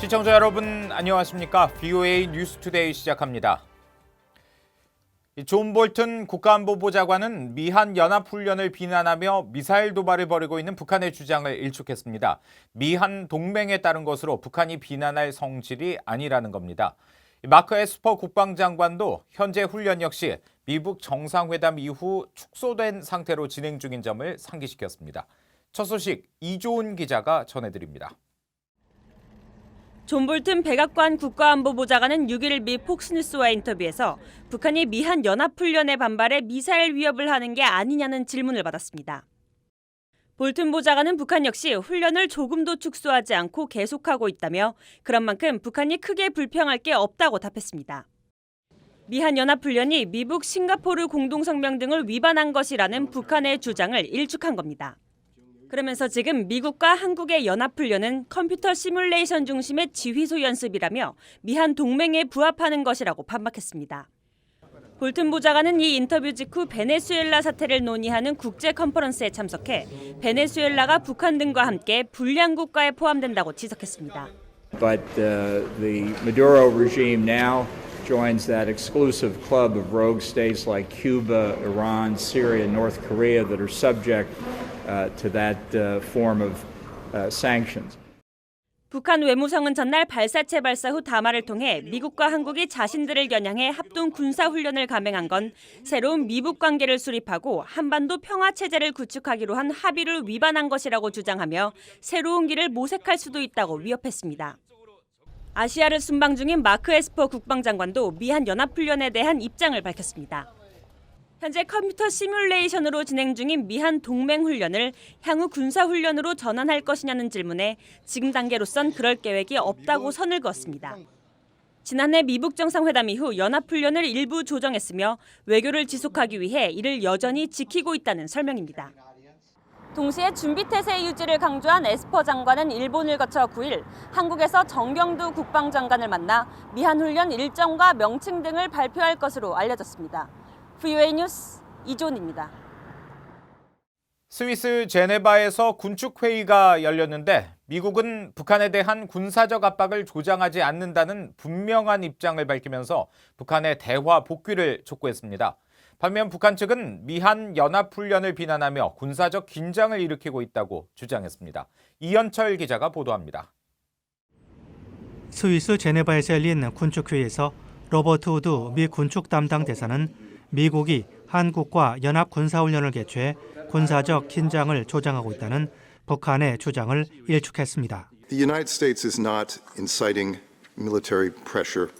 시청자 여러분 안녕하십니까? VOA 뉴스투데이 시작합니다. 존 볼튼 국가안보보좌관은 미한 연합훈련을 비난하며 미사일 도발을 벌이고 있는 북한의 주장을 일축했습니다. 미한 동맹에 따른 것으로 북한이 비난할 성질이 아니라는 겁니다. 마크 에스퍼 국방장관도 현재 훈련 역시 미북 정상회담 이후 축소된 상태로 진행 중인 점을 상기시켰습니다. 첫 소식 이조은 기자가 전해드립니다. 존 볼튼 백악관 국가안보보좌관은 6일 미 폭스뉴스와 인터뷰에서 북한이 미한 연합훈련에 반발해 미사일 위협을 하는 게 아니냐는 질문을 받았습니다. 볼튼 보좌관은 북한 역시 훈련을 조금도 축소하지 않고 계속하고 있다며 그런 만큼 북한이 크게 불평할 게 없다고 답했습니다. 미한 연합훈련이 미북 싱가포르 공동성명 등을 위반한 것이라는 북한의 주장을 일축한 겁니다. 그러면서 지금 미국과 한국의 연합훈련은 컴퓨터 시뮬레이션 중심의 지휘소 연습이라며 미한 동맹에 부합하는 것이라고 반박했습니다. 볼튼 보좌관은 이 인터뷰 직후 베네수엘라 사태를 논의하는 국제 컨퍼런스에 참석해 베네수엘라가 북한 등과 함께 불량 국가에 포함된다고 지적했습니다. But the Maduro regime now joins that exclusive club of rogue states like Cuba, Iran, Syria, North Korea that are subject to that form of sanctions. 북한 외무성은 전날 발사체 발사 후 담화를 통해 미국과 한국이 자신들을 겨냥해 합동 군사훈련을 감행한 건 새로운 미북 관계를 수립하고 한반도 평화체제를 구축하기로 한 합의를 위반한 것이라고 주장하며 새로운 길을 모색할 수도 있다고 위협했습니다. 아시아를 순방 중인 마크 에스퍼 국방장관도 미한 연합훈련에 대한 입장을 밝혔습니다. 현재 컴퓨터 시뮬레이션으로 진행 중인 미한 동맹훈련을 향후 군사훈련으로 전환할 것이냐는 질문에 지금 단계로선 그럴 계획이 없다고 선을 그었습니다. 지난해 미북 정상회담 이후 연합훈련을 일부 조정했으며 외교를 지속하기 위해 이를 여전히 지키고 있다는 설명입니다. 동시에 준비태세 유지를 강조한 에스퍼 장관은 일본을 거쳐 9일 한국에서 정경두 국방장관을 만나 미한 훈련 일정과 명칭 등을 발표할 것으로 알려졌습니다. VOA 뉴스 이조은입니다. 스위스 제네바에서 군축회의가 열렸는데 미국은 북한에 대한 군사적 압박을 조장하지 않는다는 분명한 입장을 밝히면서 북한의 대화 복귀를 촉구했습니다. 반면 북한 측은 미한 연합훈련을 비난하며 군사적 긴장을 일으키고 있다고 주장했습니다. 이현철 기자가 보도합니다. 스위스 제네바에서 열린 군축회의에서 로버트 우드 미 군축 담당 대사는 미국이 한국과 연합 군사훈련을 개최해 군사적 긴장을 조장하고 있다는 북한의 주장을 일축했습니다. The United States is not inciting military pressure.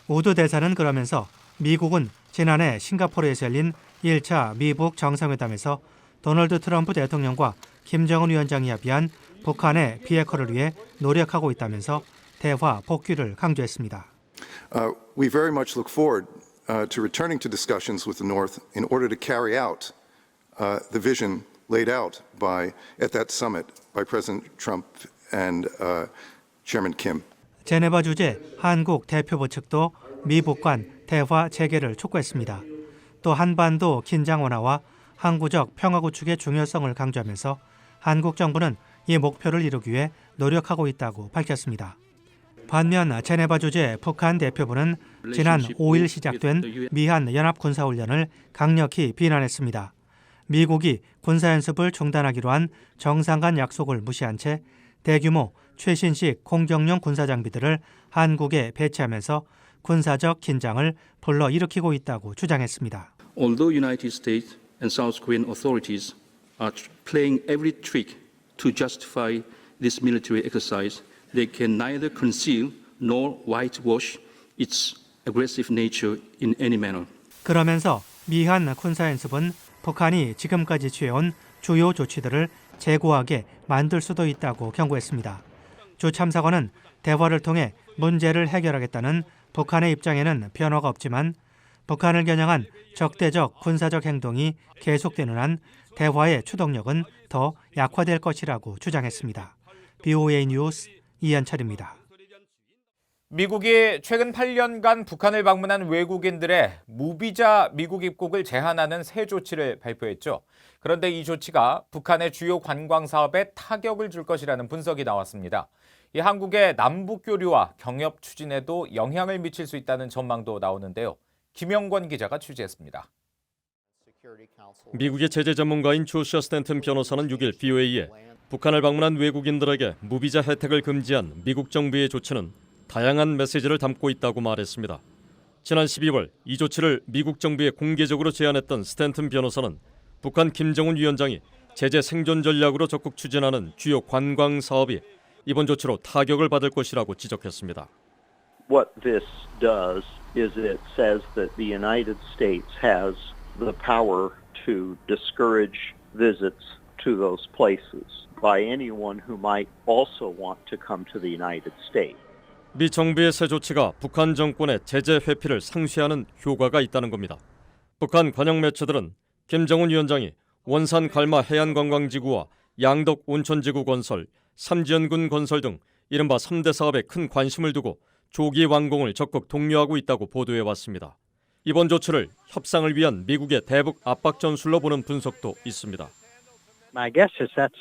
우드 대사는 그러면서 미국은 지난해 싱가포르에서 열린 1차 미북 정상회담에서 도널드 트럼프 대통령과 김정은 위원장이 합의한 북한의 비핵화를 위해 노력하고 있다면서 대화 복귀를 강조했습니다. We very much look forward to returning to discussions with the North in order to carry out the vision laid out at that summit by President Trump and Chairman Kim. 제네바 주재 한국 대표부 측도 미북 간 대화 재개를 촉구했습니다. 또 한반도 긴장 완화와 항구적 평화 구축의 중요성을 강조하면서 한국 정부는 이 목표를 이루기 위해 노력하고 있다고 밝혔습니다. 반면 제네바 주재 북한 대표부는 지난 5일 시작된 미한 연합 군사훈련을 강력히 비난했습니다. 미국이 군사연습을 중단하기로 한 정상 간 약속을 무시한 채 대규모 최신식 공격용 군사장비들을 한국에 배치하면서 군사적 긴장을 불러일으키고 있다고 주장했습니다. Although United States and South Korean authorities are playing every trick to justify this military exercise, they can neither conceal nor whitewash its aggressive nature in any manner. 그러면서 미한 군사연습은 북한이 지금까지 취해온 주요 조치들을 재고하게 만들 수도 있다고 경고했습니다. 주 참사관은 대화를 통해 문제를 해결하겠다는 북한의 입장에는 변화가 없지만 북한을 겨냥한 적대적 군사적 행동이 계속되는 한 대화의 추동력은 더 약화될 것이라고 주장했습니다. VOA 뉴스 이현철입니다. 미국이 최근 8년간 북한을 방문한 외국인들의 무비자 미국 입국을 제한하는 새 조치를 발표했죠. 그런데 이 조치가 북한의 주요 관광 사업에 타격을 줄 것이라는 분석이 나왔습니다. 이 한국의 남북 교류와 경협 추진에도 영향을 미칠 수 있다는 전망도 나오는데요. 김영권 기자가 취재했습니다. 미국의 제재 전문가인 조슈아 스탠튼 변호사는 6일 BOA에 북한을 방문한 외국인들에게 무비자 혜택을 금지한 미국 정부의 조치는 다양한 메시지를 담고 있다고 말했습니다. 지난 12월 이 조치를 미국 정부에 공개적으로 제안했던 스탠튼 변호사는 북한 김정은 위원장이 제재 생존 전략으로 적극 추진하는 주요 관광 사업이 이번 조치로 타격을 받을 것이라고 지적했습니다. What this does is it says that the United States has the power to discourage visits to those places by anyone who might also want to come to the United States. 미 정부의 새 조치가 북한 정권의 제재 회피를 상쇄하는 효과가 있다는 겁니다. 북한 관영 매체들은 김정은 위원장이 원산 갈마 해안관광지구와 양덕 온천지구 건설, 삼지연군 건설 등 이른바 3대 사업에 큰 관심을 두고 조기 완공을 적극 독려하고 있다고 보도해왔습니다. 이번 조치를 협상을 위한 미국의 대북 압박 전술로 보는 분석도 있습니다. My guess is that's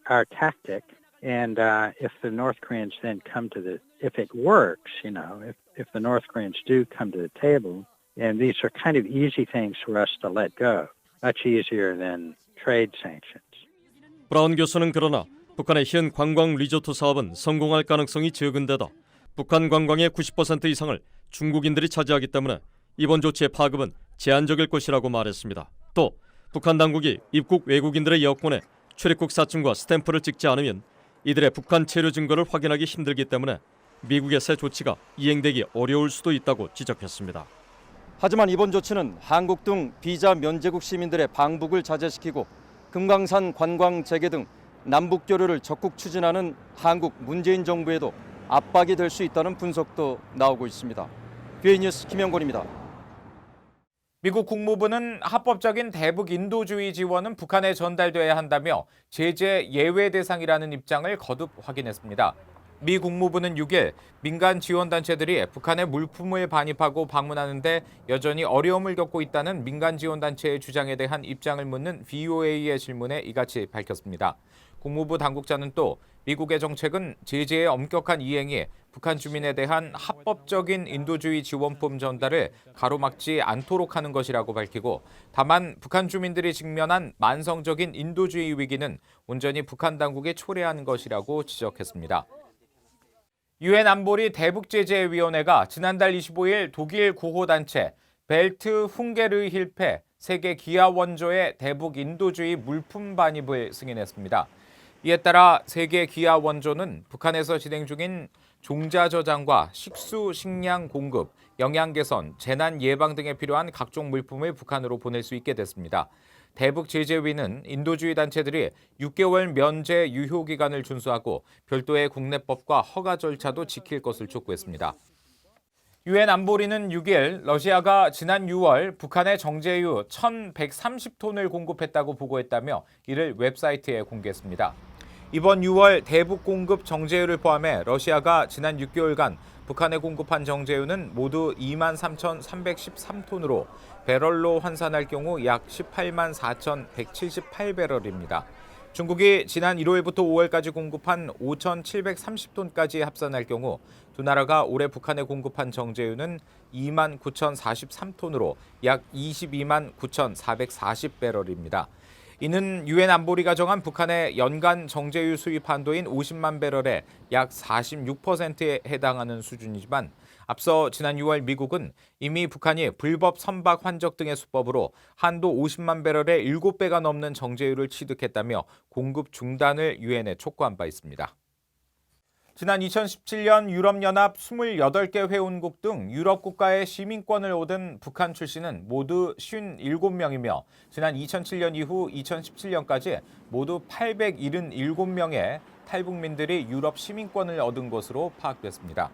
our tactic, and if the North Koreans then come to if it works, if the North Koreans do come to the table, and these are kind of easy things for us to let go, much easier than trade sanctions. 브라운 교수는 그러나 북한의 현 관광 리조트 사업은 성공할 가능성이 적은 데다 북한 관광의 90% 이상을 중국인들이 차지하기 때문에 이번 조치의 파급은 제한적일 것이라고 말했습니다. 또 북한 당국이 입국 외국인들의 여권에 출입국 사증과 스탬프를 찍지 않으면 이들의 북한 체류 증거를 확인하기 힘들기 때문에 미국의 새 조치가 이행되기 어려울 수도 있다고 지적했습니다. 하지만 이번 조치는 한국 등 비자 면제국 시민들의 방북을 자제시키고 금강산 관광 재개 등 남북 교류를 적극 추진하는 한국 문재인 정부에도 압박이 될 수 있다는 분석도 나오고 있습니다. BOA 뉴스 김영권입니다. 미국 국무부는 합법적인 대북 인도주의 지원은 북한에 전달돼야 한다며 제재 예외 대상이라는 입장을 거듭 확인했습니다. 미 국무부는 6일 민간 지원단체들이 북한의 물품을 반입하고 방문하는데 여전히 어려움을 겪고 있다는 민간 지원단체의 주장에 대한 입장을 묻는 BOA의 질문에 이같이 밝혔습니다. 국무부 당국자는 또 미국의 정책은 제재의 엄격한 이행이 북한 주민에 대한 합법적인 인도주의 지원품 전달을 가로막지 않도록 하는 것이라고 밝히고 다만 북한 주민들이 직면한 만성적인 인도주의 위기는 온전히 북한 당국이 초래한 것이라고 지적했습니다. 유엔 안보리 대북제재위원회가 지난달 25일 독일 구호단체 벨트 훈게르힐페 세계 기아 원조의 대북 인도주의 물품 반입을 승인했습니다. 이에 따라 세계 기아 원조는 북한에서 진행 중인 종자 저장과 식수, 식량 공급, 영양 개선, 재난 예방 등에 필요한 각종 물품을 북한으로 보낼 수 있게 됐습니다. 대북 제재위는 인도주의 단체들이 6개월 면제 유효 기간을 준수하고 별도의 국내법과 허가 절차도 지킬 것을 촉구했습니다. 유엔 안보리는 6일 러시아가 지난 6월 북한에 정제유 1,130톤을 공급했다고 보고했다며 이를 웹사이트에 공개했습니다. 이번 6월 대북 공급 정제유를 포함해 러시아가 지난 6개월간 북한에 공급한 정제유는 모두 23,313톤으로 배럴로 환산할 경우 약 18만 4,178배럴입니다. 중국이 지난 1월부터 5월까지 공급한 5,730톤까지 합산할 경우 두 나라가 올해 북한에 공급한 정제유는 2만 9,043톤으로 약 22만 9,440배럴입니다. 이는 유엔 안보리가 정한 북한의 연간 정제유 수입 한도인 50만 배럴의 약 46%에 해당하는 수준이지만 앞서 지난 6월 미국은 이미 북한이 불법 선박 환적 등의 수법으로 한도 50만 배럴의 7배가 넘는 정제유를 취득했다며 공급 중단을 유엔에 촉구한 바 있습니다. 지난 2017년 유럽연합 28개 회원국 등 유럽 국가의 시민권을 얻은 북한 출신은 모두 57명이며 지난 2007년 이후 2017년까지 모두 877명의 탈북민들이 유럽 시민권을 얻은 것으로 파악됐습니다.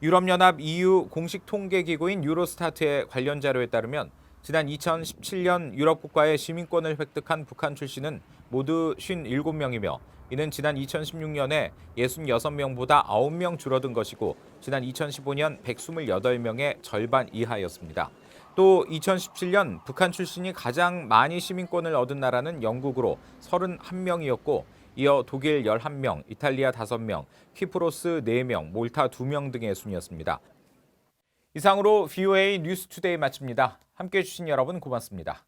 유럽연합 EU 공식 통계기구인 유로스타트의 관련 자료에 따르면 지난 2017년 유럽 국가의 시민권을 획득한 북한 출신은 모두 57명이며 이는 지난 2016년에 66명보다 9명 줄어든 것이고 지난 2015년 128명의 절반 이하였습니다. 또 2017년 북한 출신이 가장 많이 시민권을 얻은 나라는 영국으로 31명이었고 이어 독일 11명, 이탈리아 5명, 키프로스 4명, 몰타 2명 등의 순이었습니다. 이상으로 VOA 뉴스투데이 마칩니다. 함께해 주신 여러분 고맙습니다.